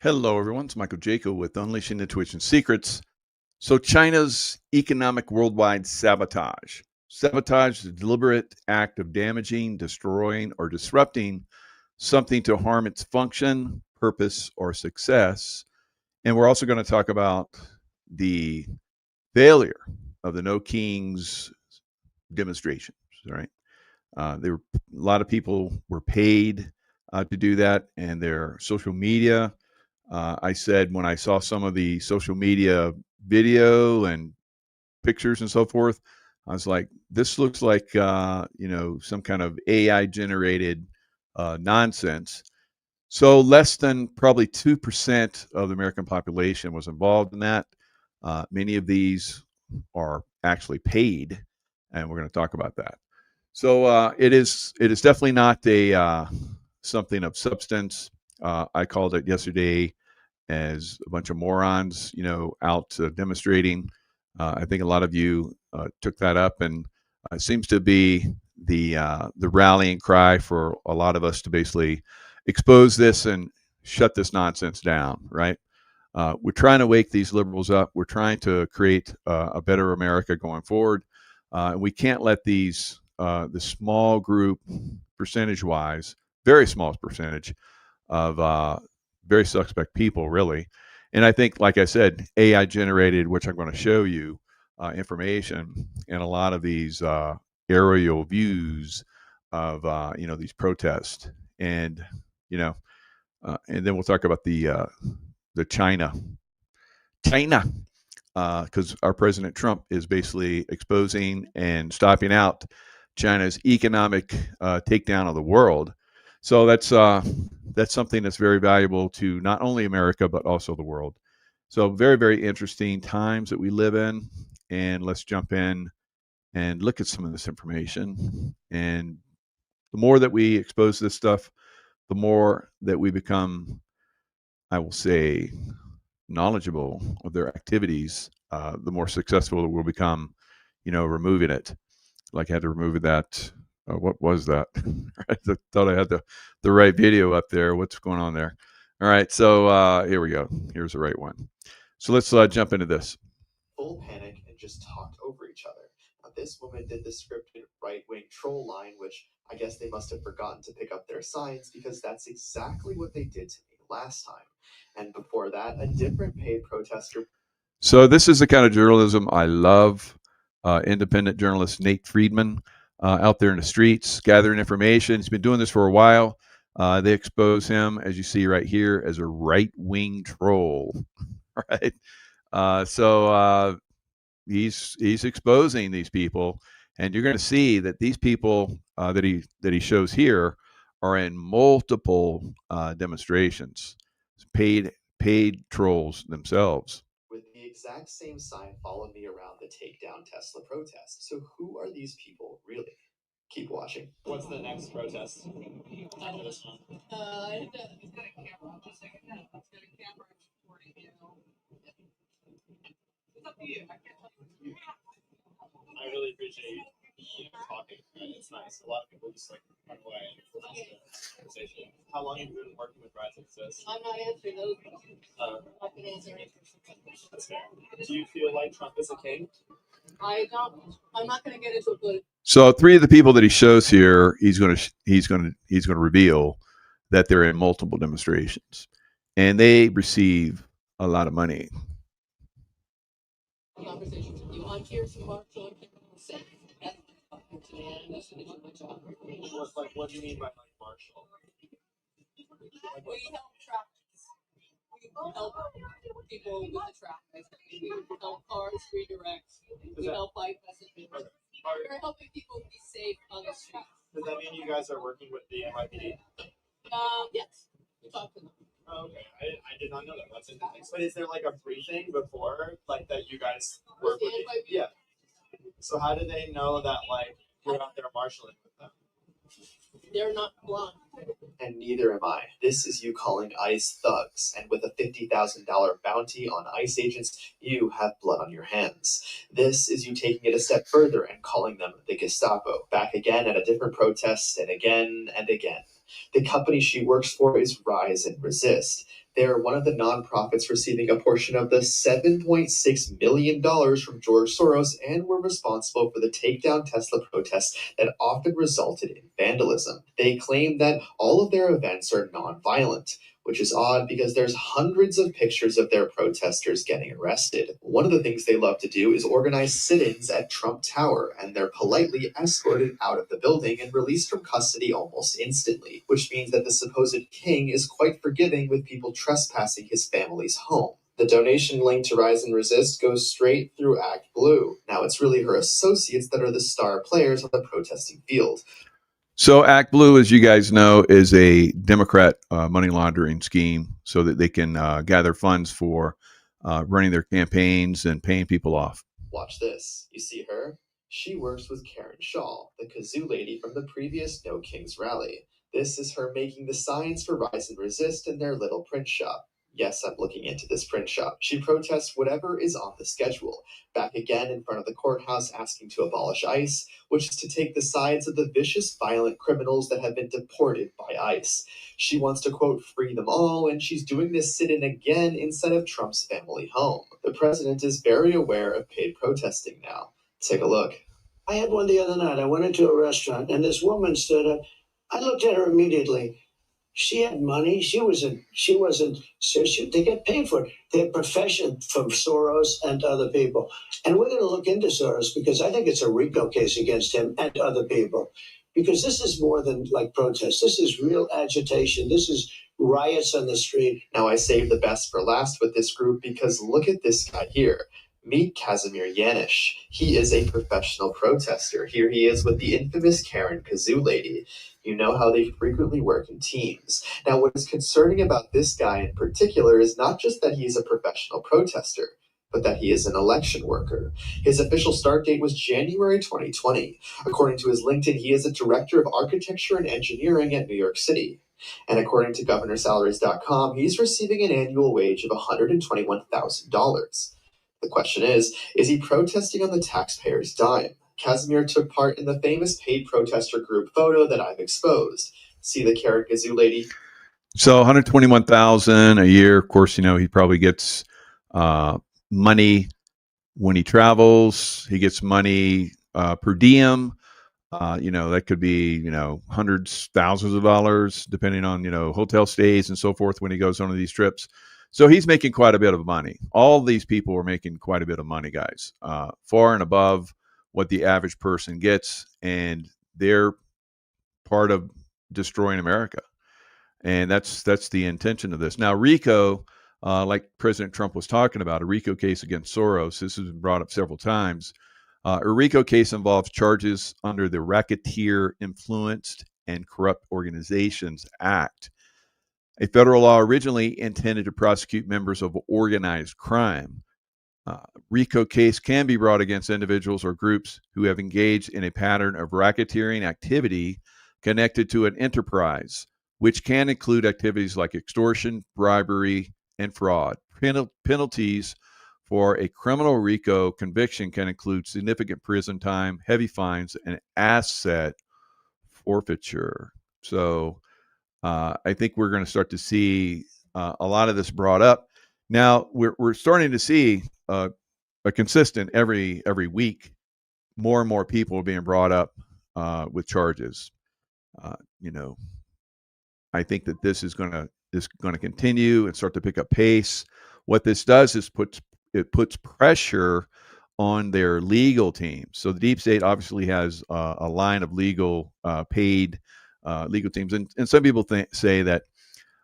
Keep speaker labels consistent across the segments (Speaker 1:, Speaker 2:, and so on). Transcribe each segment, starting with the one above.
Speaker 1: Hello, everyone. It's Michael Jaco with Unleashing Intuition Secrets. So, China's economic worldwide sabotage. Sabotage is a deliberate act of damaging, destroying, or disrupting something to harm its function, purpose, or success. And we're also going to talk about the failure of the No Kings demonstrations, right? A lot of people were paid to do that, and their social media. I said when I saw some of the social media video and pictures and so forth, I was like, this looks like some kind of AI generated nonsense. So less than probably 2% of the American population was involved in that. Many of these are actually paid, and we're going to talk about that. So it is definitely not a something of substance. I called it yesterday as a bunch of morons, out demonstrating. I think a lot of you took that up, and it seems to be the rallying cry for a lot of us to basically expose this and shut this nonsense down. Right? We're trying to wake these liberals up. We're trying to create a better America going forward. And we can't let these the small group, percentage-wise, very small percentage of very suspect people, really. And I think, like I said, AI generated, which I'm going to show you, information and a lot of these aerial views of these protests, and and then we'll talk about the China, because our President Trump is basically exposing and stopping out China's economic takedown of the world. So that's something that's very valuable to not only America but also the world. So very, very interesting times that we live in, and let's jump in and look at some of this information. And the more that we expose this stuff, the more that we become, I will say, knowledgeable of their activities, the more successful we'll become, removing it. Like I had to remove that. What was that? I thought I had the right video up there. What's going on there? All right, so here we go. Here's the right one. So let's jump into this.
Speaker 2: Full panic and just talked over each other. Now, this woman did the scripted right-wing troll line, which I guess they must have forgotten to pick up their signs, because that's exactly what they did to me last time. And before that, a different paid protester.
Speaker 1: So this is the kind of journalism I love. Independent journalist Nate Friedman out there in the streets gathering information. He's been doing this for a while. They expose him, as you see right here, as a right-wing troll. Right. So he's exposing these people, and you're going to see that these people that he shows here are in multiple demonstrations, paid trolls themselves.
Speaker 2: With the exact same sign followed me around the takedown Tesla protest. So who are these people really? Keep watching. What's the next protest? After this one. He's got a camera. Just like he's got a camera recording you. It's up to you. I can't tell you. I really appreciate you talking. It's nice. A lot of people just run away from the conversation. How long have you been working with Rise Exist? I'm not answering those questions. I can answer any questions. That's fair. Do you feel like Trump is a king? I don't. I'm not going to get into a political.
Speaker 1: So three of the people that he shows here, he's going to reveal that they're in multiple demonstrations, and they receive a lot of money.
Speaker 2: Conversations with you. I'm here to Marshall. What do you mean by Marshall? We help traffic. We help people with the traffic. We help cars redirect. We help bike messages. We're helping people be safe on the streets. Does that mean you guys are working with the NYPD? Yes. We talk to them. Oh, okay, I did not know that. That's interesting. But is there a free thing before, that you guys work with? Yeah. So how do they know that you're out there marshaling with them? They're not blind. And neither am I. This is you calling ICE thugs, and with a $50,000 bounty on ICE agents, you have blood on your hands. This is you taking it a step further and calling them the Gestapo. Back again at a different protest, and again and again. The company she works for is Rise and Resist.
Speaker 3: They're one of the nonprofits receiving a portion of the $7.6 million from George Soros and were responsible for the takedown Tesla protests that often resulted in vandalism. They claim that all of their events are nonviolent, which is odd because there's hundreds of pictures of their protesters getting arrested. One of the things they love to do is organize sit-ins at Trump Tower, and they're politely escorted out of the building and released from custody almost instantly, which means that the supposed king is quite forgiving with people trespassing his family's home. The donation link to Rise and Resist goes straight through Act Blue. Now it's really her associates that are the star players on the protesting field.
Speaker 1: So Act Blue, as you guys know, is a Democrat money laundering scheme so that they can gather funds for running their campaigns and paying people off.
Speaker 3: Watch this. You see her? She works with Karen Shaw, the kazoo lady from the previous No Kings rally. This is her making the signs for Rise and Resist in their little print shop. Yes, I'm looking into this print shop. She protests whatever is on the schedule. Back again in front of the courthouse asking to abolish ICE, which is to take the sides of the vicious, violent criminals that have been deported by ICE. She wants to, quote, free them all, and she's doing this sit-in again inside of Trump's family home. The president is very aware of paid protesting now. Take a look.
Speaker 4: I had one the other night. I went into a restaurant, and this woman stood up. I looked at her immediately. She had money. She wasn't. They get paid for it. Their profession from Soros and other people. And we're going to look into Soros because I think it's a RICO case against him and other people. Because this is more than like protest. This is real agitation. This is riots on the street.
Speaker 3: Now I saved the best for last with this group because look at this guy here. Meet Casimir Yanish. He is a professional protester. Here he is with the infamous Karen Kazoo lady. You know how they frequently work in teams. Now, what is concerning about this guy in particular is not just that he is a professional protester, but that he is an election worker. His official start date was January 2020. According to his LinkedIn, he is a director of architecture and engineering at New York City. And according to governorsalaries.com, he's receiving an annual wage of $121,000. The question is he protesting on the taxpayer's dime? Casimir took part in the famous paid protester group photo that I've exposed. See the Karen Kazoo lady?
Speaker 1: So $121,000 a year. Of course, he probably gets money when he travels. He gets money per diem. That could be, hundreds, thousands of dollars, depending on, hotel stays and so forth when he goes on these trips. So he's making quite a bit of money. All these people are making quite a bit of money, guys, far and above what the average person gets. And they're part of destroying America. And that's the intention of this. Now, RICO, like President Trump was talking about, a RICO case against Soros, this has been brought up several times. A RICO case involves charges under the Racketeer Influenced and Corrupt Organizations Act, a federal law originally intended to prosecute members of organized crime. RICO case can be brought against individuals or groups who have engaged in a pattern of racketeering activity connected to an enterprise, which can include activities like extortion, bribery, and fraud. Penalties for a criminal RICO conviction can include significant prison time, heavy fines, and asset forfeiture. So I think we're going to start to see a lot of this brought up. Now we're starting to see a consistent every week. More and more people are being brought up with charges. I think that this is going to continue and start to pick up pace. What this does is puts pressure on their legal teams. So the deep state obviously has a line of legal paid legal teams, and some people say that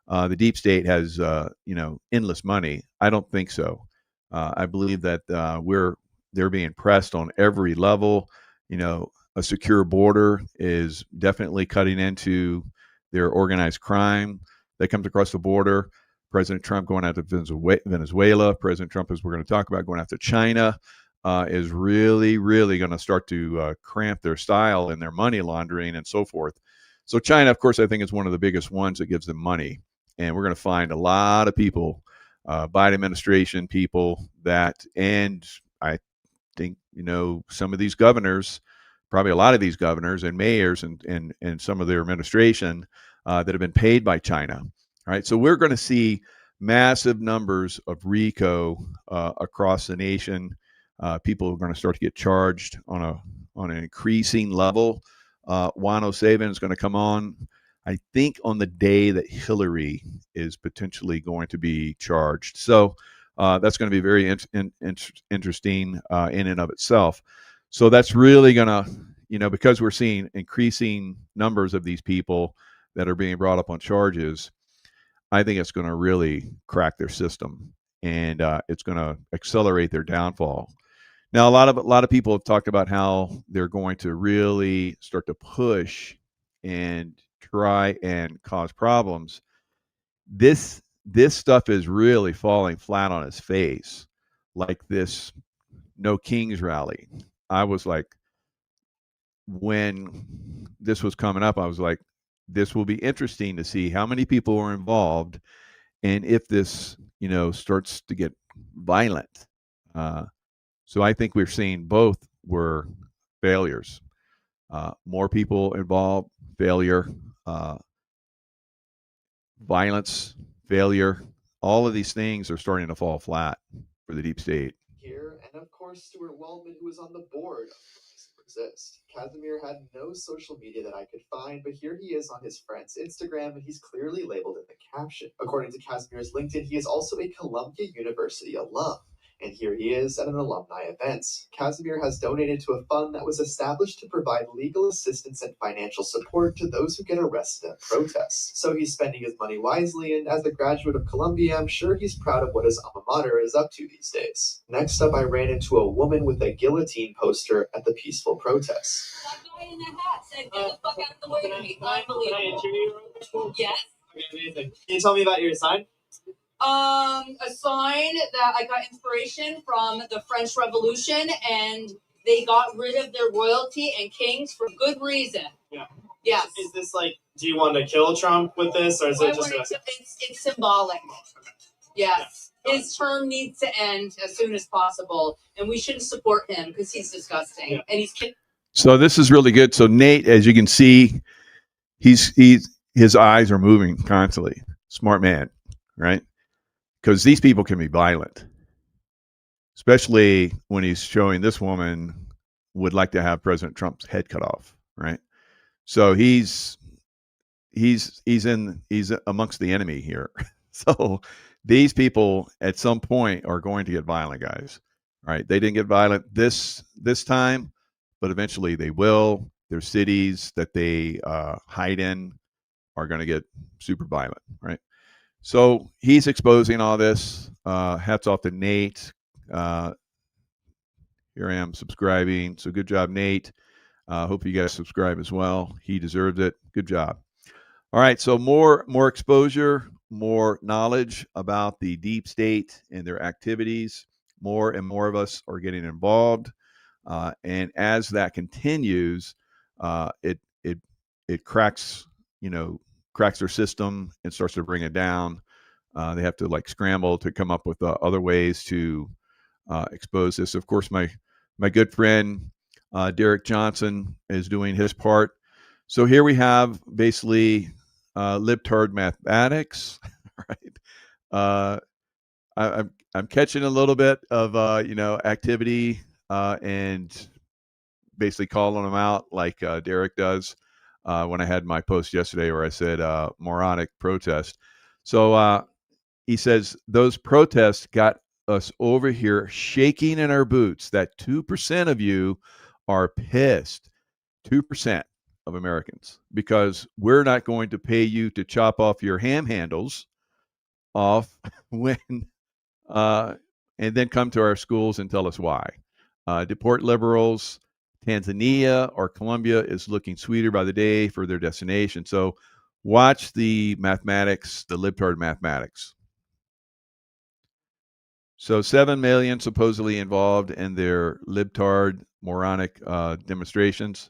Speaker 1: the deep state has endless money. I don't think so. I believe that they're being pressed on every level. A secure border is definitely cutting into their organized crime that comes across the border. President Trump going after Venezuela. President Trump, as we're going to talk about, going after China, is really, really going to start to cramp their style and their money laundering and so forth. So China, of course, I think is one of the biggest ones that gives them money. And we're going to find a lot of people, Biden administration people and I think, some of these governors, probably a lot of these governors and mayors and some of their administration that have been paid by China. All right. So we're going to see massive numbers of RICO across the nation. People are going to start to get charged on an increasing level. Juan O'Savin is going to come on, I think, on the day that Hillary is potentially going to be charged. So that's going to be very interesting in and of itself. So that's really going to, because we're seeing increasing numbers of these people that are being brought up on charges, I think it's going to really crack their system, and it's going to accelerate their downfall. Now, a lot of people have talked about how they're going to really start to push and try and cause problems. This stuff is really falling flat on its face, like this No Kings rally. I was like, when this was coming up, I was like, this will be interesting to see how many people are involved, and if this, starts to get violent. So I think we're seeing both were failures. More people involved, failure. Violence, failure. All of these things are starting to fall flat for the deep state.
Speaker 3: Here, and of course, Stuart Waldman, who was on the board of Rise to Resist. Casimir had no social media that I could find, but here he is on his friend's Instagram, and he's clearly labeled in the caption. According to Casimir's LinkedIn, he is also a Columbia University alum. And here he is at an alumni event. Casimir has donated to a fund that was established to provide legal assistance and financial support to those who get arrested at protests. So he's spending his money wisely, and as a graduate of Columbia, I'm sure he's proud of what his alma mater is up to these days. Next up, I ran into a woman with a guillotine poster at the peaceful protests.
Speaker 2: That guy in the hat said, "Get the fuck out of the way of me." Unbelievable. Yes.
Speaker 3: Okay, amazing. Can you tell me about your sign?
Speaker 2: A sign that I got inspiration from the French Revolution, and they got rid of their royalty and kings for good reason.
Speaker 3: Yeah.
Speaker 2: Yes.
Speaker 3: Is this like, do you want to kill Trump with this, or is it just
Speaker 2: it's symbolic. Yes. Yeah. His term needs to end as soon as possible, and we shouldn't support him because he's disgusting. Yeah. And he's
Speaker 1: So this is really good. So Nate, as you can see, his eyes are moving constantly. Smart man, right? Because these people can be violent, especially when he's showing this woman would like to have President Trump's head cut off, right? So he's amongst the enemy here. So these people at some point are going to get violent, guys. Right? They didn't get violent this time, but eventually they will. Their cities that they hide in are going to get super violent, right? So he's exposing all this. Hats off to Nate. Here I am subscribing. So good job, Nate. Hope you guys subscribe as well. He deserves it. Good job. All right. So more exposure, more knowledge about the deep state and their activities. More and more of us are getting involved. And as that continues, it cracks, cracks their system and starts to bring it down. They have to scramble to come up with other ways to expose this. Of course, my good friend Derek Johnson is doing his part. So here we have basically libtard mathematics, right? I'm catching a little bit of activity and basically calling them out like Derek does. When I had my post yesterday where I said moronic protest. So he says those protests got us over here shaking in our boots that 2% of you are pissed. 2% of Americans, because we're not going to pay you to chop off your ham handles off when and then come to our schools and tell us why. Deport liberals. Tanzania or Colombia is looking sweeter by the day for their destination. So watch the mathematics, the libtard mathematics. So 7 million supposedly involved in their libtard moronic demonstrations.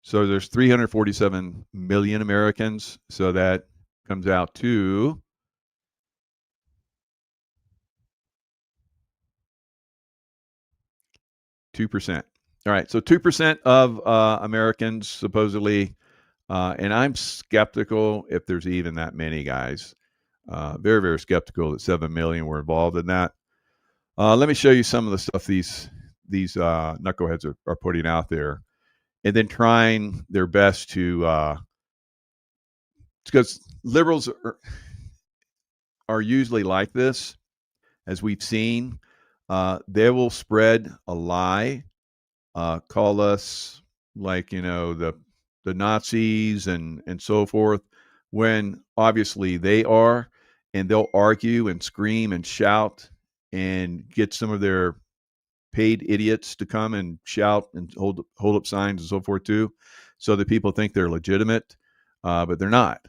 Speaker 1: So there's 347 million Americans. So that comes out to 2%. All right, so 2% of Americans supposedly And I'm skeptical if there's even that many guys. Very, very skeptical that 7 million were involved in that. Let me show you some of the stuff these knuckleheads are putting out there, and then trying their best to, because liberals are usually like this, as we've seen. They will spread a lie, call us like, the Nazis and so forth, when obviously they are, and they'll argue and scream and shout and get some of their paid idiots to come and shout and hold up signs and so forth too, so that people think they're legitimate, but they're not.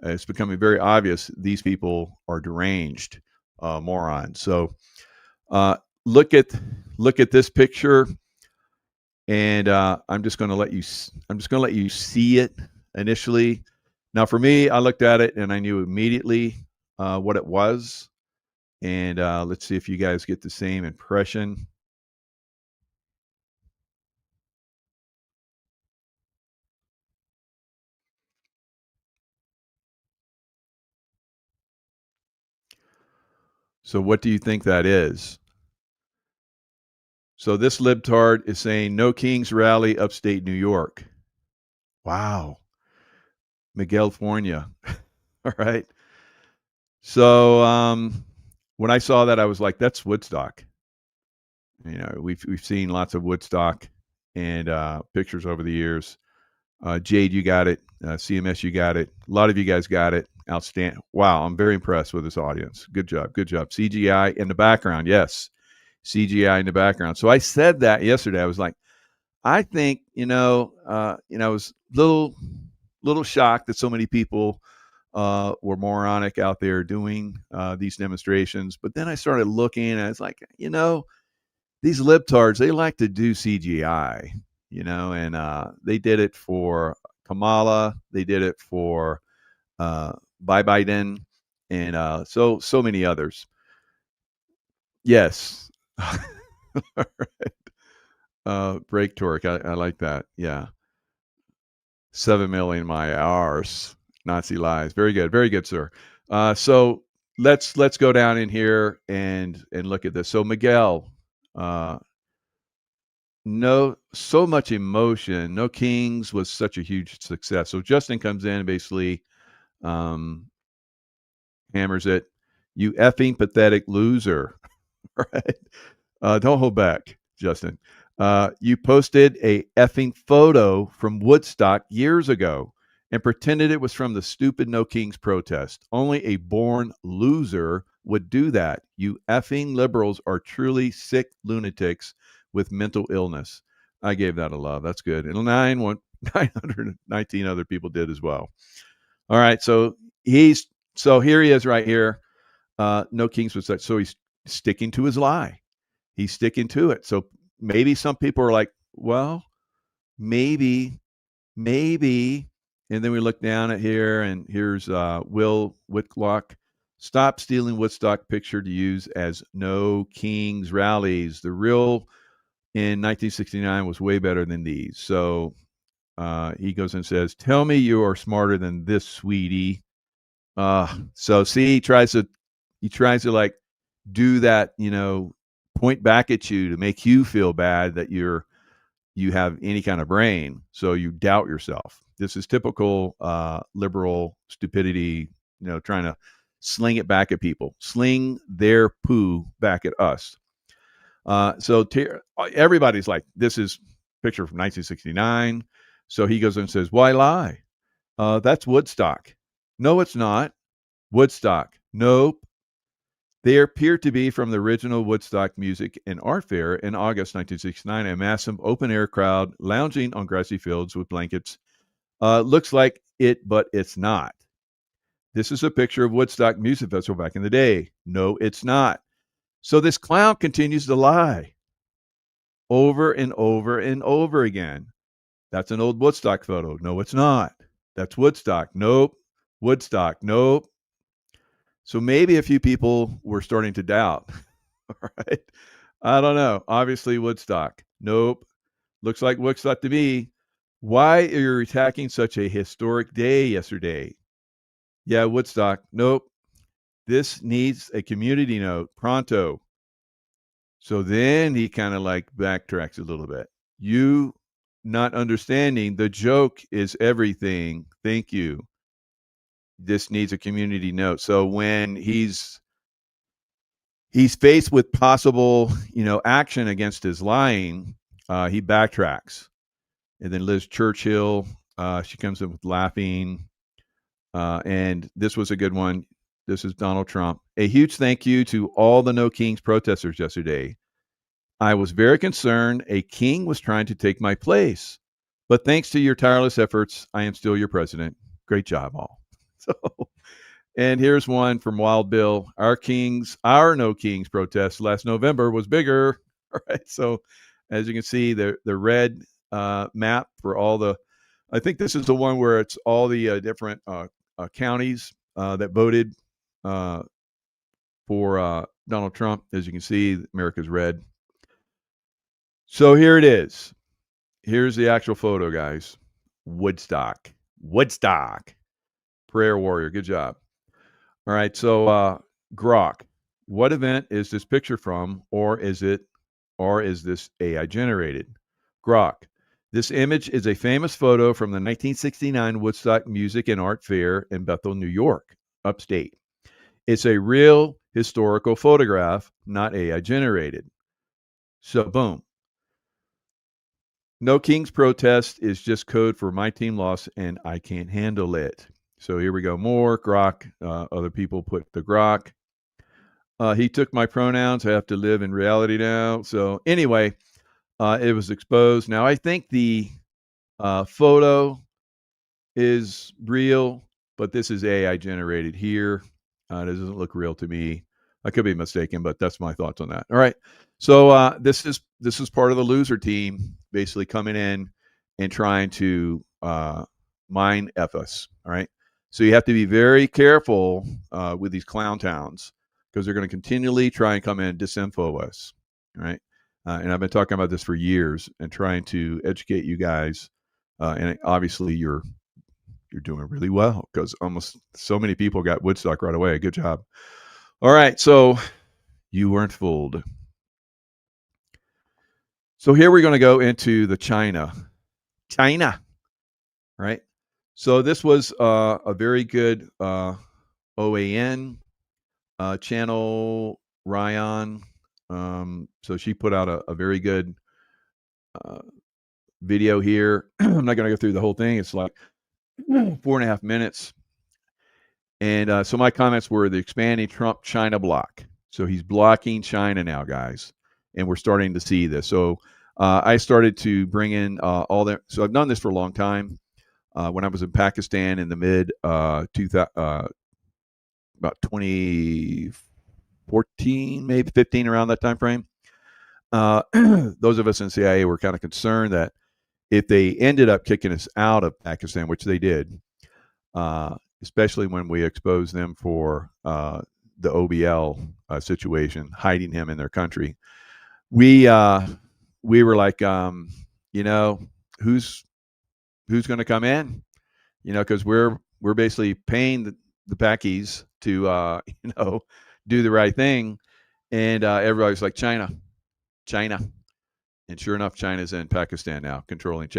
Speaker 1: It's becoming very obvious these people are deranged morons. So look at this picture, and I'm just going to let you see it initially. Now, for me, I looked at it and I knew immediately what it was. And let's see if you guys get the same impression. So what do you think that is? So this libtard is saying no Kings rally upstate New York. Wow. Miguel Fornia. All right. So when I saw that, I was like, that's Woodstock. We've seen lots of Woodstock and pictures over the years. Jade, you got it. CMS, you got it. A lot of you guys got it. Outstanding. Wow, I'm very impressed with this audience. Good job. Good job. CGI in the background. Yes. CGI in the background. So I said that yesterday. I was like, I think, I was little shocked that so many people were moronic out there doing these demonstrations. But then I started looking, and it's like, these libtards, they like to do CGI, and they did it for Kamala. They did it for Biden, and so many others. Yes. All right. Break torque. I like that. Yeah. 7 million my hours. Nazi lies. Very good, sir. So let's go down in here and look at this. So Miguel, no, so much emotion. No Kings was such a huge success. So Justin comes in and basically hammers it. You effing pathetic loser. Right? Don't hold back, Justin. You posted a effing photo from Woodstock years ago and pretended it was from the stupid No Kings protest. Only a born loser would do that. You effing liberals are truly sick lunatics with mental illness. I gave that a love. That's good. And 919 other people did as well. All right. So here he is right here. No Kings was such. So he's sticking to his lie. He's sticking to it. So maybe some people are like, well, maybe. And then we look down at here, and here's Will Whitlock. Stop stealing Woodstock picture to use as No Kings rallies. The real in 1969 was way better than these. So he goes and says, tell me you are smarter than this, sweetie. So see, he tries to like do that, point back at you to make you feel bad that you have any kind of brain, so you doubt yourself. This is typical liberal stupidity, trying to sling it back at people, sling their poo back at us. So everybody's like, this is picture from 1969. So he goes and says, why lie? That's Woodstock. No, it's not. Woodstock. Nope. They appear to be from the original Woodstock Music and Art Fair in August 1969, a massive open-air crowd lounging on grassy fields with blankets. Looks like it, but it's not. This is a picture of Woodstock Music Festival back in the day. No, it's not. So this clown continues to lie over and over and over again. That's an old Woodstock photo. No, it's not. That's Woodstock. Nope. Woodstock. Nope. So maybe a few people were starting to doubt. All right. I don't know. Obviously, Woodstock. Nope. Looks like Woodstock to me. Why are you attacking such a historic day yesterday? Yeah, Woodstock. Nope. This needs a community note pronto. So then he kind of like backtracks a little bit. You not understanding the joke is everything. Thank you. This needs a community note. So when he's faced with possible, action against his lying, he backtracks. And then Liz Churchill, she comes in with laughing. And this was a good one. This is Donald Trump. A huge thank you to all the No Kings protesters yesterday. I was very concerned a king was trying to take my place. But thanks to your tireless efforts, I am still your president. Great job, all. So, and here's one from Wild Bill. Our No Kings protest last November was bigger. All right. So, as you can see, the red map for all the, I think this is the one where it's all the different counties that voted for Donald Trump. As you can see, America's red. So here it is. Here's the actual photo, guys. Woodstock. Prayer warrior. Good job. All right. So Grok. What event is this picture from, or is this AI generated? Grok. This image is a famous photo from the 1969 Woodstock Music and Art Fair in Bethel, New York, upstate. It's a real historical photograph, not AI generated. So boom. No King's protest is just code for my team lost and I can't handle it. So here we go. More Grok. Other people put the Grok. He took my pronouns. I have to live in reality now. So anyway, it was exposed. Now I think the photo is real, but this is AI generated here. It doesn't look real to me. I could be mistaken, but that's my thoughts on that. All right. So this is part of the loser team basically coming in and trying to mine F us. All right. So you have to be very careful with these clown towns because they're going to continually try and come in and disinfo us. All right. And I've been talking about this for years and trying to educate you guys. And obviously you're doing really well because almost so many people got Woodstock right away. Good job. All right. So you weren't fooled. So here we're going to go into the China, right? So this was a very good OAN channel, Ryan. So she put out a very good video here. I'm not going to go through the whole thing. It's like 4.5 minutes. And so my comments were the expanding Trump-China block. So he's blocking China now, guys. And we're starting to see this. So I started to bring in all that. So I've done this for a long time. When I was in Pakistan in the mid about 2014, maybe 15, around that time frame. Those of us in CIA were kind of concerned that if they ended up kicking us out of Pakistan, which they did, especially when we exposed them for the OBL situation, hiding him in their country, we were like, who's going to come in? Because we're basically paying the Pakis to do the right thing, and everybody's like China, and sure enough, China's in Pakistan now, controlling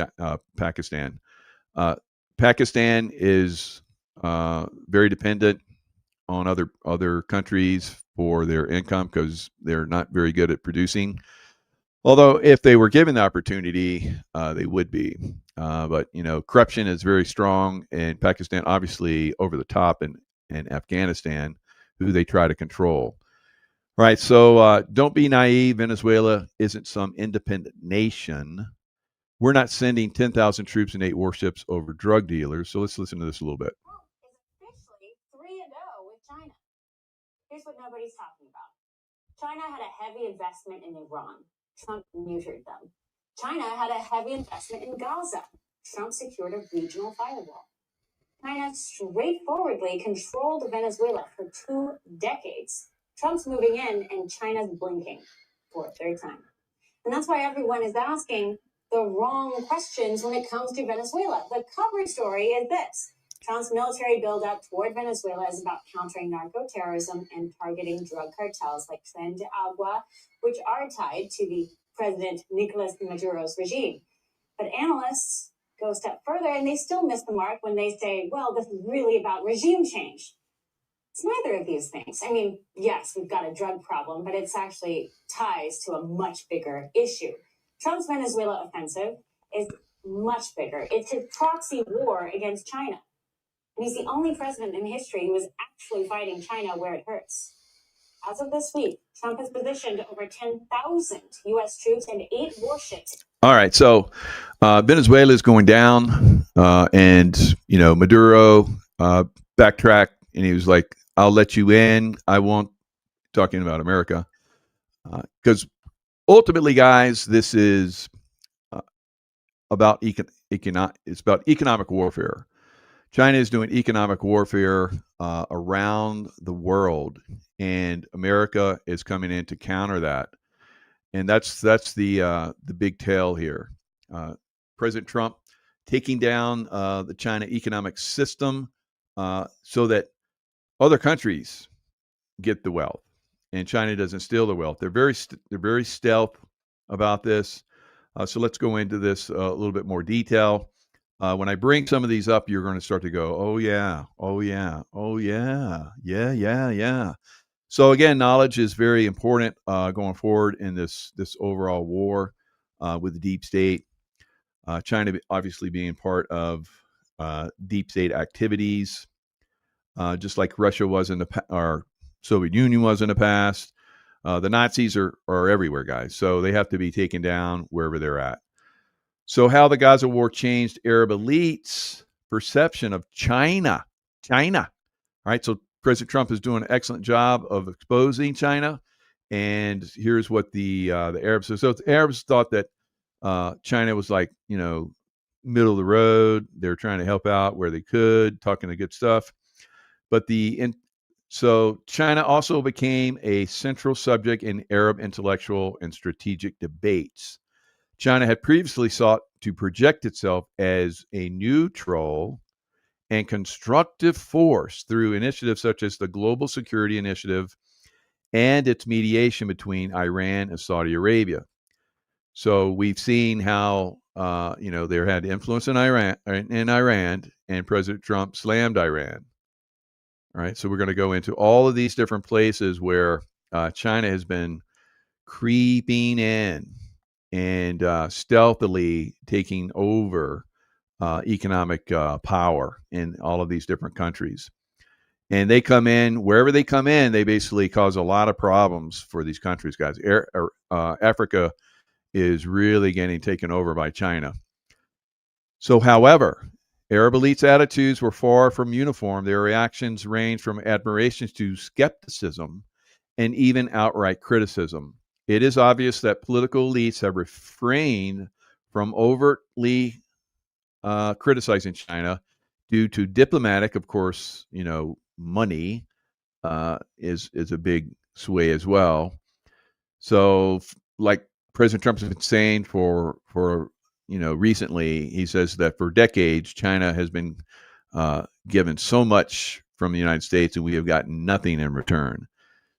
Speaker 1: Pakistan. Pakistan is very dependent on other countries for their income because they're not very good at producing. Although if they were given the opportunity, they would be. But corruption is very strong in Pakistan, obviously over the top in Afghanistan, who they try to control. Right. So don't be naive. Venezuela isn't some independent nation. We're not sending 10,000 troops and 8 warships over drug dealers. So let's listen to this a little bit.
Speaker 5: Trump is officially 3-0 with China. Here's what nobody's talking about. China had a heavy investment in Iran. Trump neutered them. China had a heavy investment in Gaza. Trump secured a regional firewall. China straightforwardly controlled Venezuela for 2 decades. Trump's moving in and China's blinking for a third time. And that's why everyone is asking, the wrong questions when it comes to Venezuela. The cover story is this. Trump's military buildup toward Venezuela is about countering narco-terrorism and targeting drug cartels like Tren de Agua, which are tied to the President Nicolas Maduro's regime. But analysts go a step further and they still miss the mark when they say, well, this is really about regime change. It's neither of these things. I mean, yes, we've got a drug problem, but it's actually ties to a much bigger issue. Trump's Venezuela offensive is much bigger. It's his proxy war against China. And he's the only president in history who is actually fighting China where it hurts. As of this week, Trump has positioned over 10,000 U.S. troops and 8 warships.
Speaker 1: All right, so Venezuela is going down, and Maduro backtracked, and he was like, "I'll let you in. I won't." Talking about America, because ultimately, guys, this is about it's about economic warfare. China is doing economic warfare around the world, and America is coming in to counter that. And that's the big tale here. President Trump taking down the China economic system so that other countries get the wealth, and China doesn't steal the wealth. They're very stealth about this. So let's go into this a little bit more detail. When I bring some of these up, you're going to start to go, oh yeah, oh yeah, oh yeah, yeah. So again, knowledge is very important going forward in this overall war with the deep state. China obviously being part of deep state activities, just like Russia was or Soviet Union was in the past. The Nazis are everywhere, guys. So they have to be taken down wherever they're at. So how the Gaza war changed Arab elites' perception of China. All right, so President Trump is doing an excellent job of exposing China. And here's what the Arabs said. So the Arabs thought that China was like, middle of the road. They're trying to help out where they could, talking the good stuff. But so China also became a central subject in Arab intellectual and strategic debates. China had previously sought to project itself as a neutral and constructive force through initiatives such as the Global Security Initiative and its mediation between Iran and Saudi Arabia. So we've seen how they had influence in Iran, and President Trump slammed Iran. All right, so we're going to go into all of these different places where China has been creeping in and stealthily taking over economic power in all of these different countries. And they come in, wherever they come in, they basically cause a lot of problems for these countries, guys. Africa is really getting taken over by China. So, however, Arab elites' attitudes were far from uniform. Their reactions ranged from admiration to skepticism and even outright criticism. It is obvious that political elites have refrained from overtly criticizing China due to diplomatic, of course, money is a big sway as well. So, like President Trump has been saying for recently, he says that for decades China has been given so much from the United States, and we have gotten nothing in return.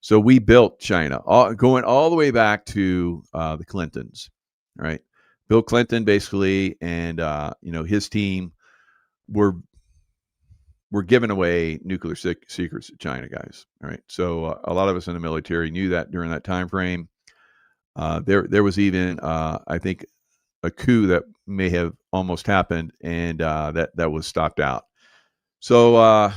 Speaker 1: So we built China, going all the way back to the Clintons, right? Bill Clinton basically, and his team were giving away nuclear secrets to China, guys. All right, so a lot of us in the military knew that during that time frame. There was even I think a coup that may have almost happened, and that was stopped out. So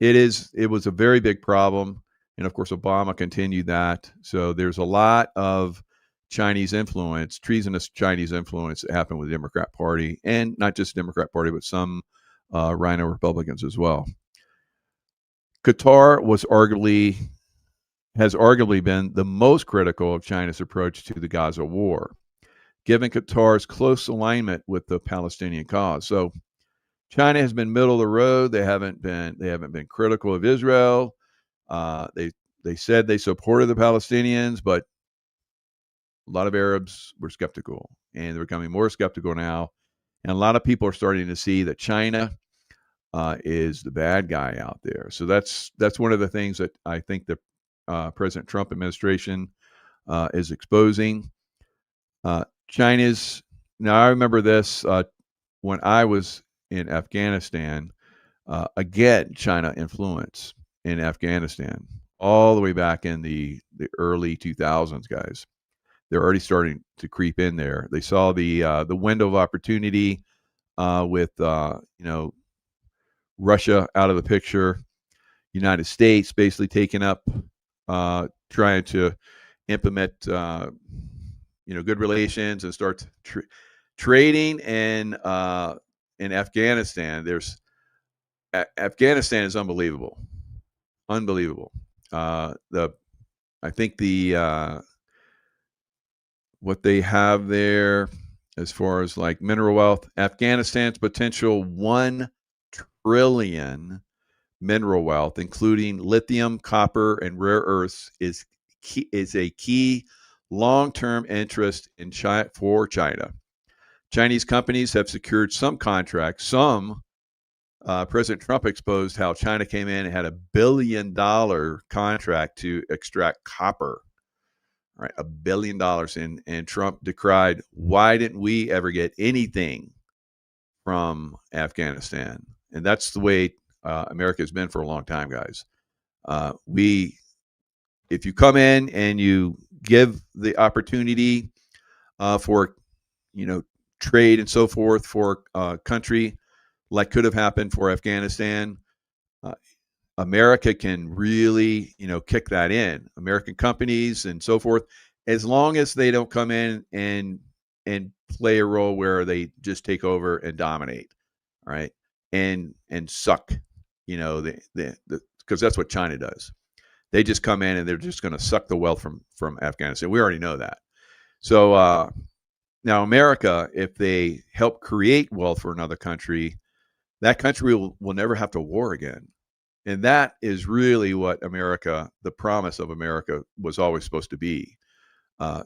Speaker 1: it was a very big problem. And of course, Obama continued that. So there's a lot of Chinese influence, treasonous Chinese influence that happened with the Democrat Party, and not just the Democrat Party, but some Rhino Republicans as well. Qatar has arguably been the most critical of China's approach to the Gaza war, given Qatar's close alignment with the Palestinian cause. So China has been middle of the road. They haven't been critical of Israel. They said they supported the Palestinians, but A lot of Arabs were skeptical, and they're becoming more skeptical now. And a lot of people are starting to see that China is the bad guy out there. So that's one of the things that I think the President Trump administration is exposing. China's, now I remember this when I was in Afghanistan. Again, China influence in Afghanistan all the way back in the early 2000s, guys. They're already starting to creep in there. They saw the window of opportunity with Russia out of the picture, United States basically taking up, trying to implement good relations and start trading in Afghanistan. Afghanistan is unbelievable. I think what they have there as far as like mineral wealth, Afghanistan's potential 1 trillion mineral wealth, including lithium, copper, and rare earths, is a key long-term interest in for China. Chinese companies have secured some contracts. President Trump exposed how China came in and had $1 billion contract to extract copper. Right, $1 billion, and Trump decried, why didn't we ever get anything from Afghanistan? And that's the way America has been for a long time, guys. If you come in and you give the opportunity for trade and so forth for a country like could have happened for Afghanistan, America can really, kick that in. American companies and so forth, as long as they don't come in and play a role where they just take over and dominate, right? And suck, because that's what China does. They just come in and they're just going to suck the wealth from Afghanistan. We already know that. So now America, if they help create wealth for another country, that country will never have to war again. And that is really what America, the promise of America, was always supposed to be.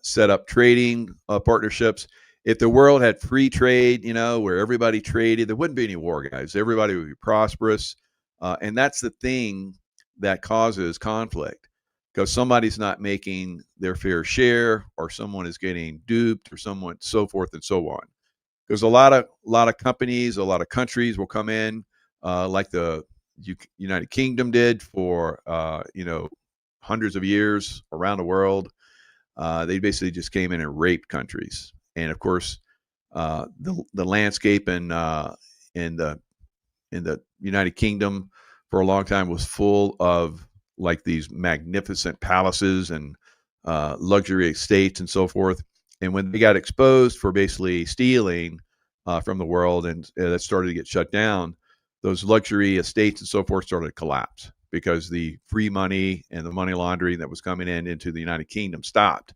Speaker 1: Set up trading partnerships. If the world had free trade, where everybody traded, there wouldn't be any war, guys. Everybody would be prosperous. And that's the thing that causes conflict, because somebody's not making their fair share, or someone is getting duped, or someone, so forth and so on. Because a lot of companies, a lot of countries will come in, like the United Kingdom did for hundreds of years around the world. They basically just came in and raped countries, and of course, the landscape in the United Kingdom for a long time was full of like these magnificent palaces and luxury estates and so forth. And when they got exposed for basically stealing from the world, and that started to get shut down, those luxury estates and so forth started to collapse because the free money and the money laundering that was coming into the United Kingdom stopped.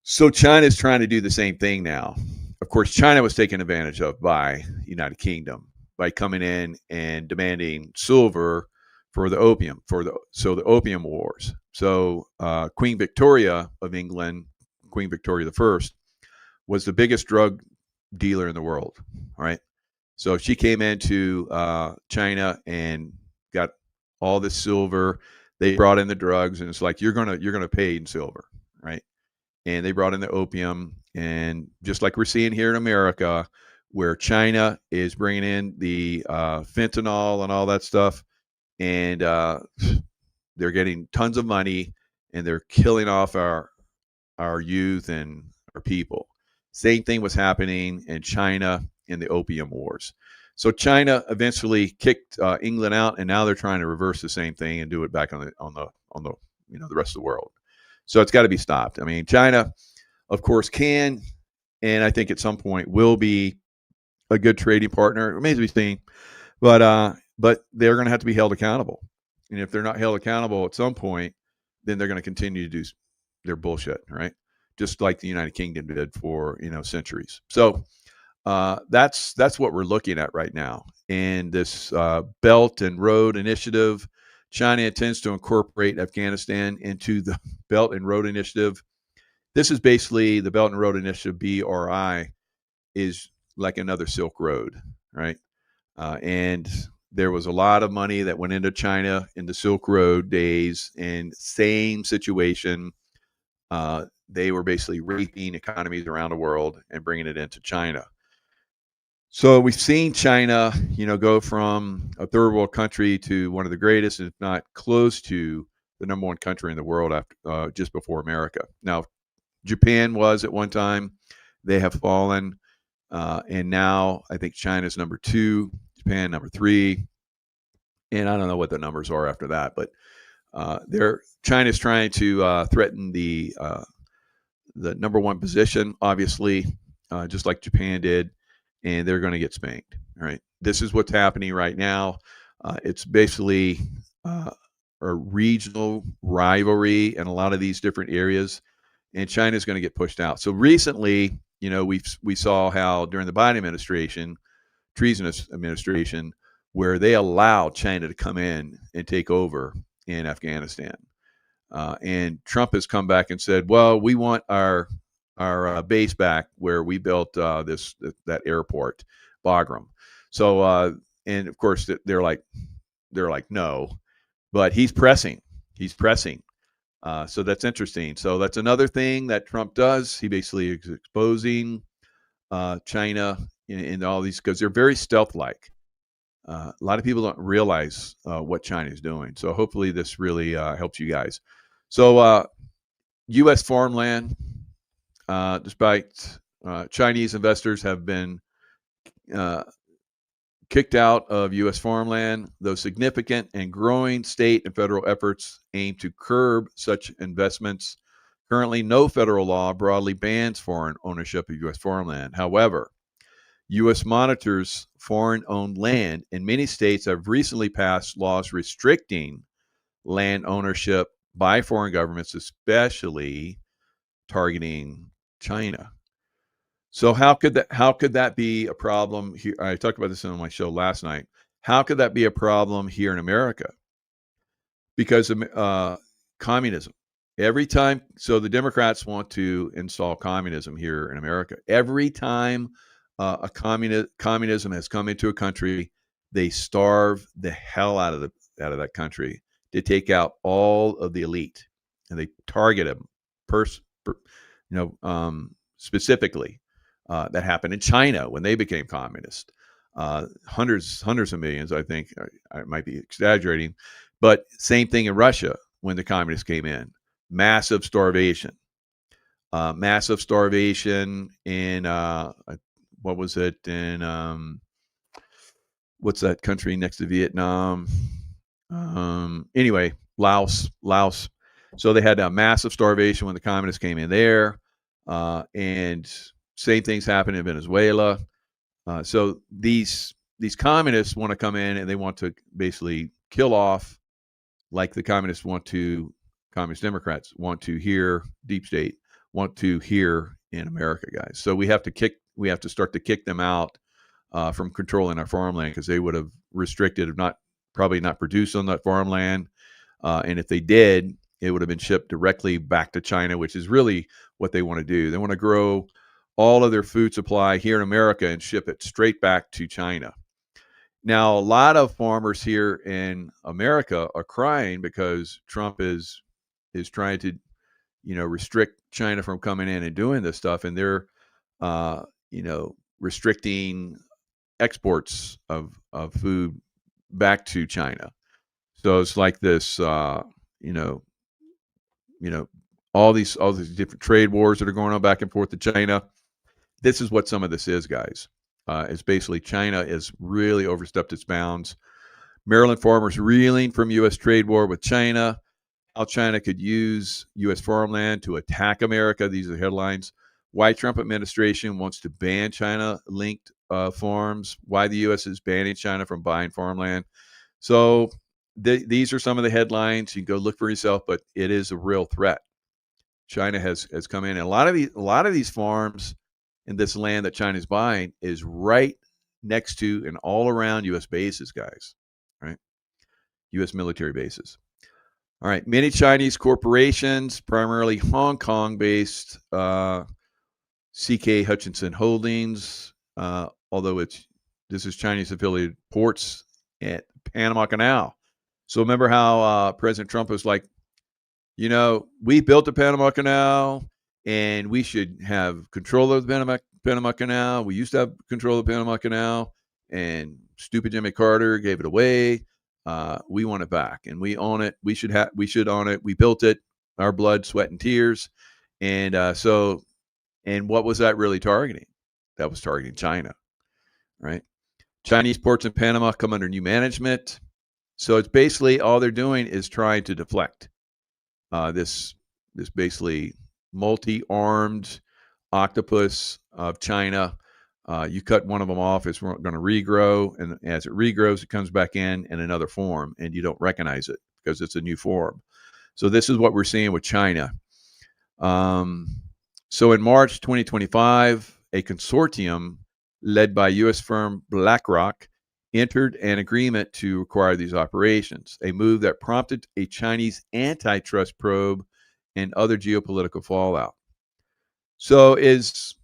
Speaker 1: So China is trying to do the same thing now. Of course, China was taken advantage of by the United Kingdom by coming in and demanding silver for the opium, the opium wars. So Queen Victoria of England, Queen Victoria I, was the biggest drug dealer in the world. All right. So she came into China and got all this silver. They brought in the drugs, and it's like, you're gonna pay in silver, right? And they brought in the opium, and just like we're seeing here in America, where China is bringing in the fentanyl and all that stuff, and they're getting tons of money, and they're killing off our youth and our people. Same thing was happening in China in the opium wars. So China eventually kicked England out, and now they're trying to reverse the same thing and do it back on the the rest of the world. So it's got to be stopped. I mean, China, of course, can, and I think at some point will be a good trading partner. It remains to be seen, but they're going to have to be held accountable. And if they're not held accountable at some point, then they're going to continue to do their bullshit, right? Just like the United Kingdom did for centuries. So that's what we're looking at right now. And this Belt and Road Initiative, China intends to incorporate Afghanistan into the Belt and Road Initiative. this is basically the Belt and Road Initiative, BRI, is like another Silk Road, right? And there was a lot of money that went into China in the Silk Road days, and same situation. They were basically raping economies around the world and bringing it into China. So we've seen China, go from a third world country to one of the greatest, if not close to the number one country in the world after just before America. Now, Japan was at one time. They have fallen. And now I think China's number 2, Japan number 3. And I don't know what the numbers are after that, but China's trying to threaten the number 1 position, obviously, just like Japan did, and they're going to get spanked. All right, this is what's happening right now. It's basically a regional rivalry in a lot of these different areas, and China's going to get pushed out. So recently, we saw how during the Biden administration, treasonous administration, where they allowed China to come in and take over in Afghanistan. And Trump has come back and said, well, we want our base back where we built that airport, Bagram. So, and of course, they're like, no, but he's pressing. So that's interesting. So that's another thing that Trump does. He basically is exposing China in all these, because they're very stealth-like. A lot of people don't realize what China is doing. So hopefully this really helps you guys. So U.S. farmland, despite Chinese investors have been kicked out of U.S. farmland, though significant and growing state and federal efforts aim to curb such investments. Currently, no federal law broadly bans foreign ownership of U.S. farmland. However, U.S. monitors foreign-owned land, and many states have recently passed laws restricting land ownership by foreign governments, especially targeting China. So how could that be a problem here? I talked about this on my show last night. How could that be a problem here in America? Because of communism. Every time, so the Democrats want to install communism here in America. Every time a communism has come into a country, they starve the hell out of that country. They take out all of the elite, and they target them, specifically. That happened in China when they became communist. Hundreds of millions, I think. I might be exaggerating, but same thing in Russia when the communists came in. Massive starvation in what was it in what's that country next to Vietnam? Anyway, Laos. So they had a massive starvation when the communists came in there, and same things happened in Venezuela. So these communists want to come in and they want to basically kill off, like the communist Democrats want to here, deep state want to here in America, guys. So we have to start to kick them out from controlling our farmland, because they would have restricted, probably not produced on that farmland. And if they did, it would have been shipped directly back to China, which is really what they want to do. They want to grow all of their food supply here in America and ship it straight back to China. Now, a lot of farmers here in America are crying because Trump is trying to, restrict China from coming in and doing this stuff, and they're, restricting exports of food back to China. So it's like this, all these different trade wars that are going on back and forth to China. This is what some of this is, guys. It's basically China has really overstepped its bounds. Maryland farmers reeling from U.S. trade war with China. How China could use U.S. farmland to attack America. These are the headlines. Why Trump administration wants to ban China-linked farms. Why the U.S. is banning China from buying farmland. So these are some of the headlines. You can go look for yourself, but it is a real threat. China has come in, and a lot of these farms and this land that China is buying is right next to and all around U.S. bases, guys, right? U.S. military bases. All right. Many Chinese corporations, primarily Hong Kong-based CK Hutchinson Holdings, although this is Chinese affiliated ports at Panama Canal. So remember how President Trump was like, we built the Panama Canal and we should have control of the Panama Canal. We used to have control of the Panama Canal, and stupid Jimmy Carter gave it away. We want it back, and we own it. We should own it. We built it, our blood, sweat, and tears. And and what was that really targeting? That was targeting China, right? Chinese ports in Panama come under new management. So it's basically all they're doing is trying to deflect this basically multi-armed octopus of China. You cut one of them off, it's going to regrow, and as it regrows, it comes back in another form, and you don't recognize it because it's a new form. So this is what we're seeing with China. So in March 2025, a consortium led by U.S. firm BlackRock entered an agreement to acquire these operations, a move that prompted a Chinese antitrust probe and other geopolitical fallout. So is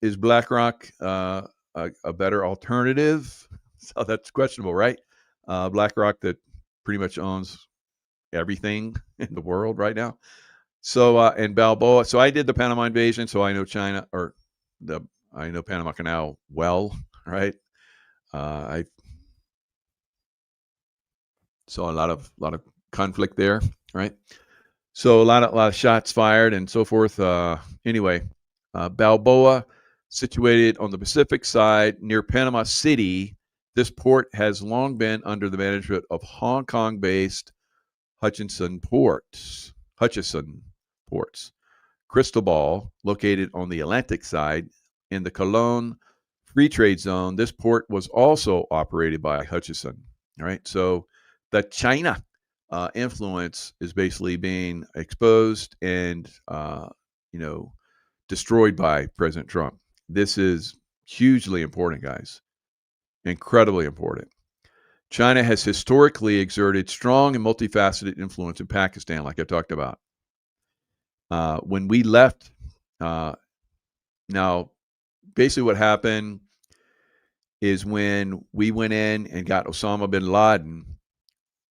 Speaker 1: BlackRock a better alternative? So that's questionable, right? BlackRock that pretty much owns everything in the world right now. So and Balboa. So I did the Panama invasion, so I know China, I know Panama Canal well, right? I saw a lot of conflict there, right? So a lot of shots fired and so forth. Anyway, Balboa, situated on the Pacific side near Panama City, this port has long been under the management of Hong Kong-based Hutchison Ports. Cristobal, located on the Atlantic side in the Cologne Free Trade Zone. This port was also operated by Hutchison. All right, so the China influence is basically being exposed and destroyed by President Trump. This is hugely important, guys. Incredibly important. China has historically exerted strong and multifaceted influence in Pakistan, like I talked about. When we left, now, basically what happened is when we went in and got Osama bin Laden,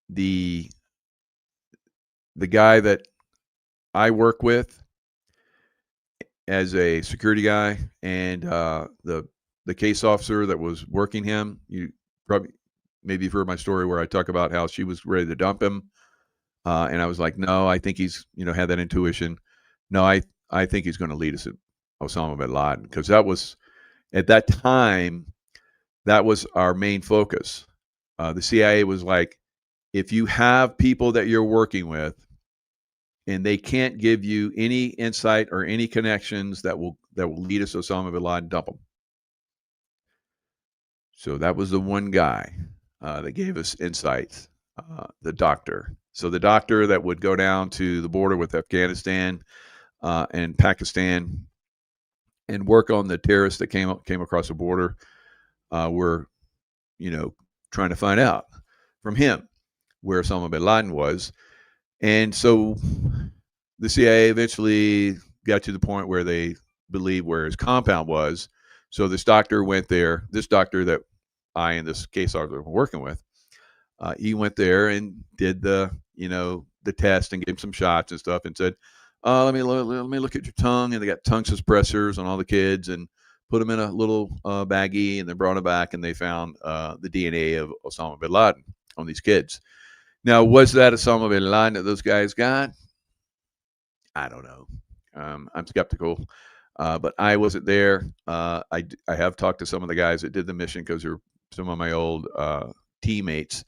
Speaker 1: the guy that I work with as a security guy, and the case officer that was working him, you maybe you've heard my story where I talk about how she was ready to dump him, and I was like, no, I think he's had that intuition. No, I think he's going to lead us at Osama bin Laden, because that was, at that time, that was our main focus. The CIA was like, if you have people that you're working with and they can't give you any insight or any connections that will lead us to Osama bin Laden, dump them. So that was the one guy that gave us insights, the doctor. So the doctor that would go down to the border with Afghanistan and Pakistan and work on the terrorists that came across the border, were, trying to find out from him where Osama bin Laden was. And so the CIA eventually got to the point where they believed where his compound was. So this doctor went there, this doctor that I and this case officer were working with, he went there and did the test and gave him some shots and stuff and said, let me look at your tongue. And they got tongue suppressors on all the kids and put them in a little baggie, and they brought them back, and they found the DNA of Osama bin Laden on these kids. Now, was that Osama bin Laden that those guys got? I don't know. I'm skeptical, but I wasn't there. I have talked to some of the guys that did the mission, because they're some of my old teammates,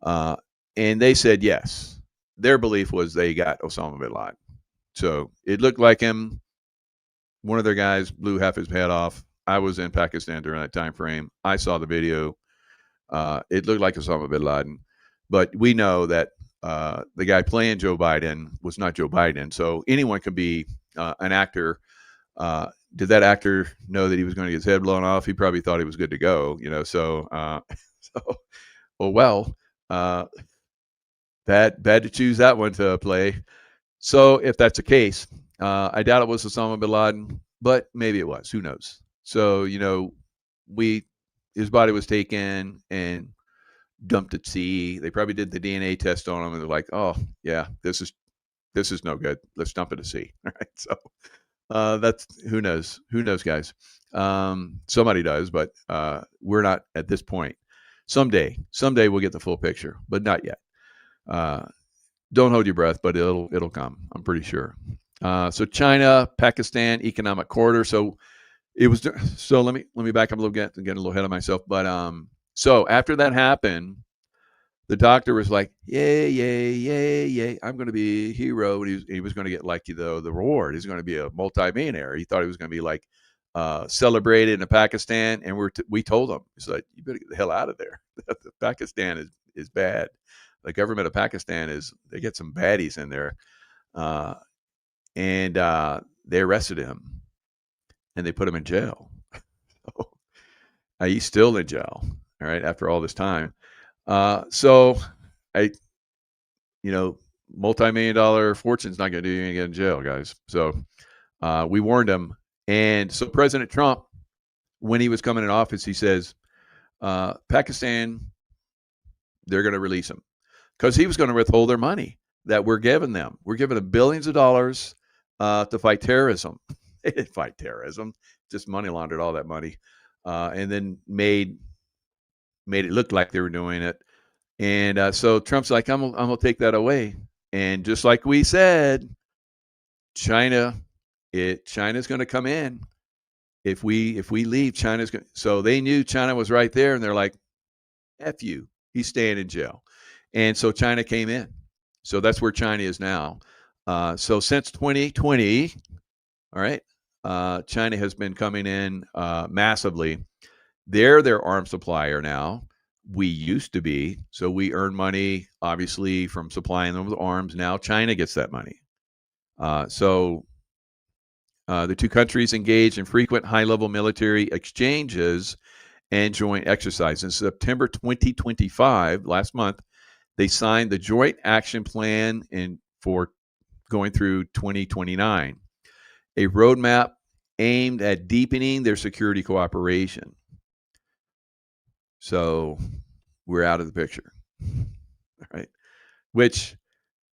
Speaker 1: and they said yes. Their belief was they got Osama bin Laden. So it looked like him. One of their guys blew half his head off. I was in Pakistan during that time frame. I saw the video. It looked like Osama bin Laden, but we know that the guy playing Joe Biden was not Joe Biden. So anyone could be an actor. Did that actor know that he was going to get his head blown off? He probably thought he was good to go, So, that bad to choose that one to play. So if that's the case, I doubt it was Osama bin Laden, but maybe it was. Who knows? So, his body was taken and dumped at sea. They probably did the DNA test on him, and they're like, "Oh, yeah, this is no good. Let's dump it at sea." All right. So that's who knows. Who knows, guys? Somebody does, but we're not at this point. Someday we'll get the full picture, but not yet. Don't hold your breath, but it'll come. I'm pretty sure. So China, Pakistan economic corridor. So it was. So let me back up a little bit and get a little ahead of myself. But so after that happened, the doctor was like, yay, I'm going to be a hero. And he was going to get like the reward. He's going to be a multimillionaire. He thought he was going to be like celebrated in Pakistan. And we told him, he's like, you better get the hell out of there. Pakistan is bad. The government of Pakistan they get some baddies in there. And they arrested him and they put him in jail. He's still in jail. All right. After all this time. So multi-million-dollar fortune's not going to do you any good in jail, guys. So we warned him. And so President Trump, when he was coming in office, he says, Pakistan, they're going to release him because he was going to withhold their money that we're giving them. We're giving them billions of dollars to fight terrorism. They didn't fight terrorism, just money laundered all that money, and then made it look like they were doing it. And so Trump's like, I'm gonna take that away. And just like we said, China's going to come in. If we leave, China's going. So they knew China was right there, and they're like, F you. He's staying in jail. And so China came in. So that's where China is now. So since 2020, all right, China has been coming in massively. They're their arms supplier now. We used to be. So we earn money, obviously, from supplying them with arms. Now China gets that money. So the two countries engaged in frequent high-level military exchanges and joint exercises. In September 2025, last month, they signed the Joint Action Plan for going through 2029, a roadmap aimed at deepening their security cooperation. So we're out of the picture, all right? Which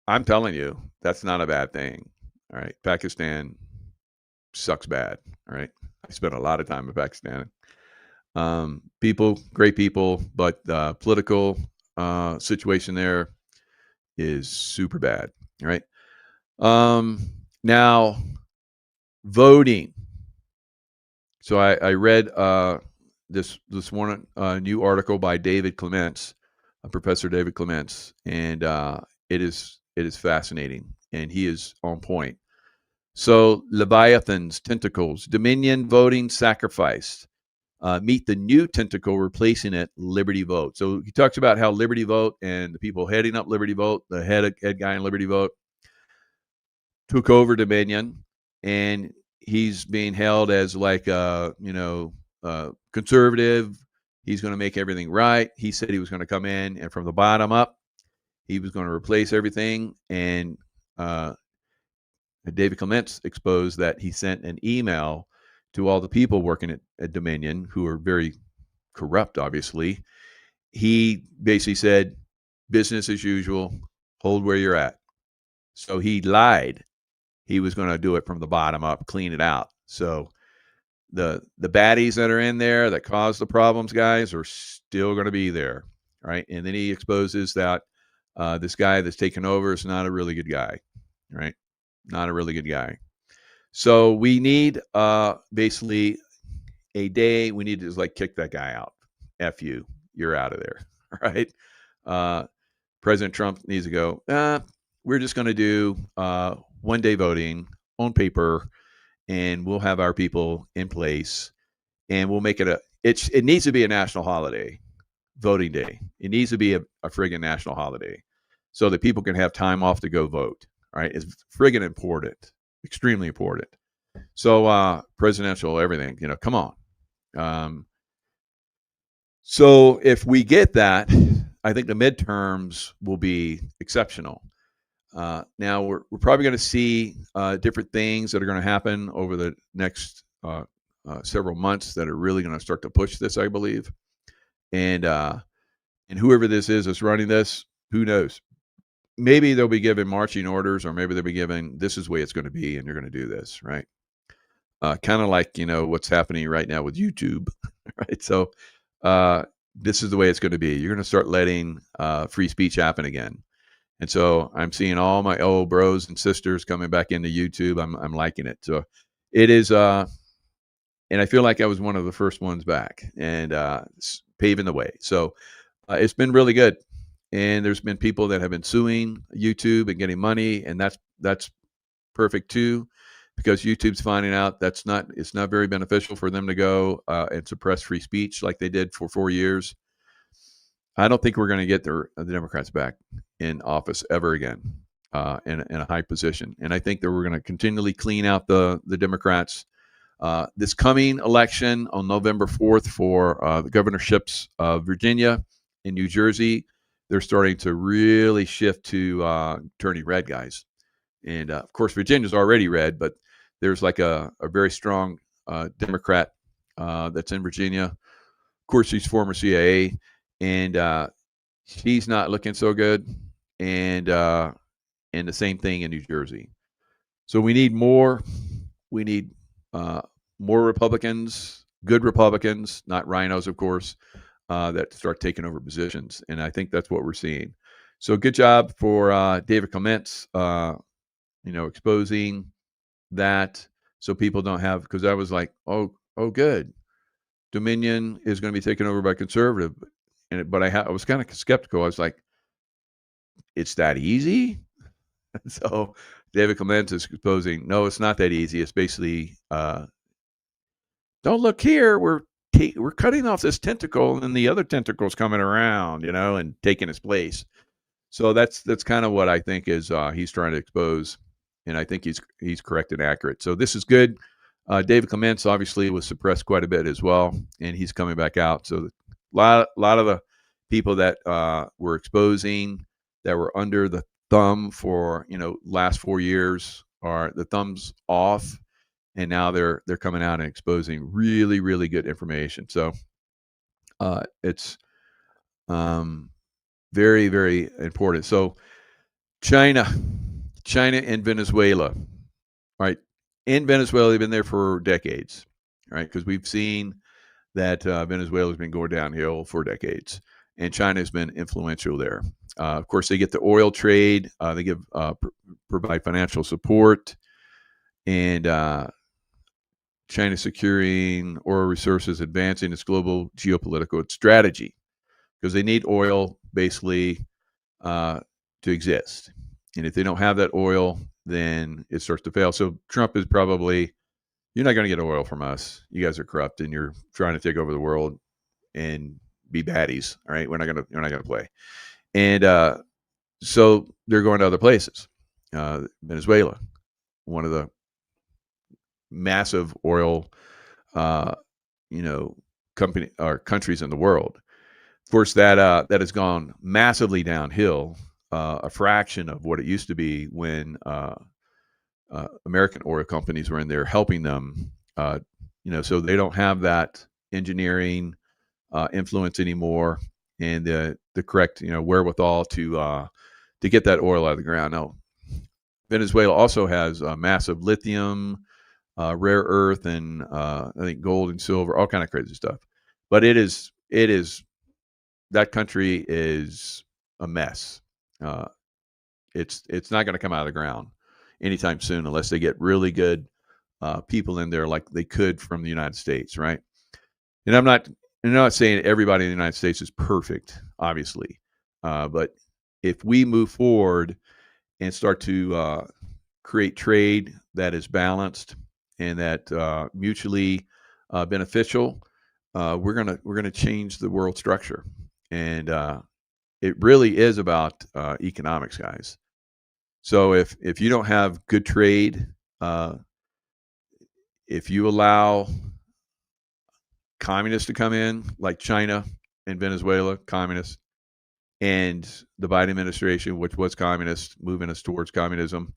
Speaker 1: I'm telling you, that's not a bad thing, all right? Pakistan sucks bad, all right? I spent a lot of time in Pakistan. People, great people, but political situation there is super bad, all right? Now, voting. So I read this one new article by David Clements, Professor David Clements, and it is fascinating, and he is on point. So Leviathan's tentacles, Dominion voting sacrificed. Meet the new tentacle replacing it, Liberty Vote. So he talks about how Liberty Vote and the people heading up Liberty Vote, the head guy in Liberty Vote, took over Dominion, and he's being held as like conservative. He's going to make everything right. He said he was going to come in and from the bottom up, he was going to replace everything. And David Clements exposed that he sent an email to all the people working at Dominion who are very corrupt, obviously. He basically said, business as usual, hold where you're at. So he lied. He was going to do it from the bottom up, clean it out. So the baddies that are in there that caused the problems, guys, are still going to be there, right? And then he exposes that this guy that's taken over is not a really good guy, right? Not a really good guy. So we need basically a day. We need to just like kick that guy out. F you. You're out of there, right? President Trump needs to go, we're just going to do one-day voting on paper, and we'll have our people in place, and we'll make it it needs to be a national holiday, voting day. It needs to be a friggin' national holiday so that people can have time off to go vote, right? It's friggin' important, extremely important. So presidential, everything, come on. So if we get that, I think the midterms will be exceptional. Now we're probably going to see different things that are going to happen over the next several months that are really going to start to push this, I believe. And whoever this is that's running this, who knows? Maybe they'll be given marching orders, or maybe they'll be given, this is the way it's going to be, and you're going to do this, right? Kind of like, what's happening right now with YouTube, right? So this is the way it's going to be. You're going to start letting free speech happen again. And so I'm seeing all my old bros and sisters coming back into YouTube. I'm liking it. So it is, and I feel like I was one of the first ones back, and paving the way. So it's been really good. And there's been people that have been suing YouTube and getting money, and that's perfect too, because YouTube's finding out it's not very beneficial for them to go and suppress free speech like they did for 4 years. I don't think we're going to get the Democrats back in office ever again in a high position. And I think that we're going to continually clean out the Democrats. This coming election on November 4th for the governorships of Virginia and New Jersey, they're starting to really shift to turning red, guys. And of course, Virginia's already red, but there's like a very strong Democrat that's in Virginia. Of course, she's former CIA. And she's not looking so good, and the same thing in New Jersey. So we need more. We need more Republicans, good Republicans, not rhinos, of course, that start taking over positions. And I think that's what we're seeing. So good job for David Clements, exposing that, so people don't have, because I was like, oh, good. Dominion is going to be taken over by conservative. But I was kind of skeptical. I was like, it's that easy? So David Clements is exposing, no, it's not that easy. It's basically, don't look here. We're cutting off this tentacle, and then the other tentacle's coming around, and taking its place. So that's kind of what I think is he's trying to expose, and I think he's correct and accurate. So this is good. David Clements obviously was suppressed quite a bit as well, and he's coming back out. So a lot of the people that were exposing, that were under the thumb for last 4 years, are the thumbs off, and now they're coming out and exposing really, really good information. So it's very, very important. So China and Venezuela, right? In Venezuela, they've been there for decades, right? Because we've seen that Venezuela has been going downhill for decades, and China has been influential there. Of course, they get the oil trade. They provide financial support, and China securing oil resources, advancing its global geopolitical strategy, because they need oil basically to exist. And if they don't have that oil, then it starts to fail. So Trump is probably, you're not going to get oil from us. You guys are corrupt, and you're trying to take over the world and be baddies. All right, we're not going to play. And so they're going to other places. Venezuela, one of the massive oil, company or countries in the world. Of course, that has gone massively downhill, a fraction of what it used to be when American oil companies were in there helping them. So they don't have that engineering influence anymore, and the correct wherewithal to get that oil out of the ground. Now, Venezuela also has massive lithium, rare earth, and I think gold and silver, all kind of crazy stuff. But it is that country is a mess. It's not going to come out of the ground anytime soon unless they get really good people in there like they could from the United States, right? And I'm not saying everybody in the United States is perfect, obviously, but if we move forward and start to create trade that is balanced and that mutually beneficial, we're gonna change the world structure, and it really is about economics, guys. So if you don't have good trade, if you allow communists to come in, like China and Venezuela, communists, and the Biden administration, which was communist, moving us towards communism,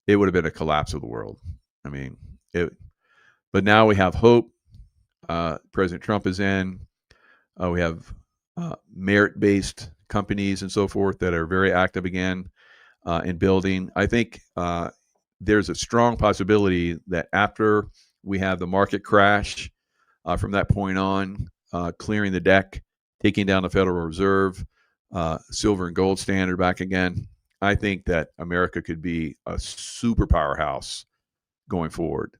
Speaker 1: it would have been a collapse of the world. I mean, but now we have hope. President Trump is in. We have merit-based companies and so forth that are very active again in building. I think there's a strong possibility that after we have the market crash, from that point on, clearing the deck, taking down the Federal Reserve, silver and gold standard back again, I think that America could be a super powerhouse going forward.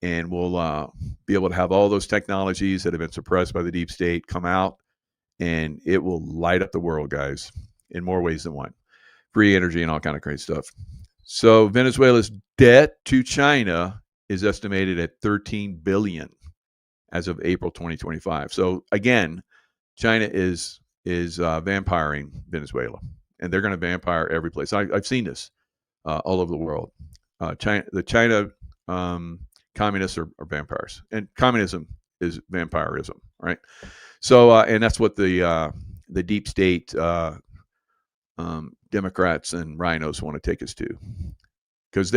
Speaker 1: And we'll be able to have all those technologies that have been suppressed by the deep state come out, and it will light up the world, guys, in more ways than one. Free energy and all kind of great stuff. So Venezuela's debt to China is estimated at $13 billion as of April 2025. So again, China is vampiring Venezuela, and they're going to vampire every place. I've seen this all over the world. The China communists are vampires, and communism is vampirism, right? So, and that's what the deep state Democrats and rhinos want to take us to, because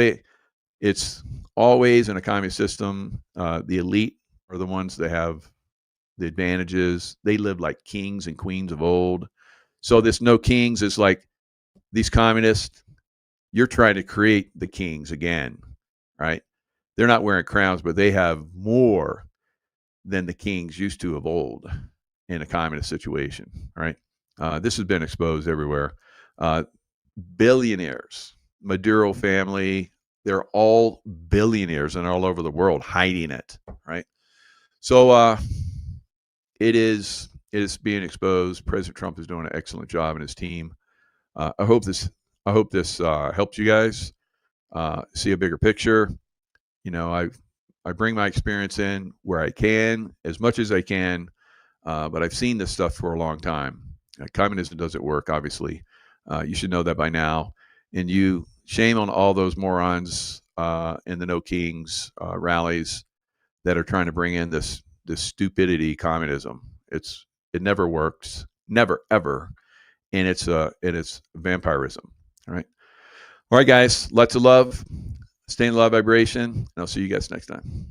Speaker 1: it's always in a communist system. The elite are the ones that have the advantages. They live like kings and queens of old. So this no kings is like these communists. You're trying to create the kings again, right? They're not wearing crowns, but they have more than the kings used to of old in a communist situation, right? This has been exposed everywhere. Billionaires, Maduro family, they're all billionaires and all over the world hiding it, right? So it is being exposed. President Trump is doing an excellent job, and his team. I hope this helped you guys see a bigger picture. You know, I bring my experience in where I can, as much as I can, but I've seen this stuff for a long time. Communism doesn't work, obviously. You should know that by now. And shame on all those morons in the No Kings rallies that are trying to bring in this stupidity communism. It never works, never ever, and it's vampirism. All right, guys. Lots of love. Stay in love vibration, and I'll see you guys next time.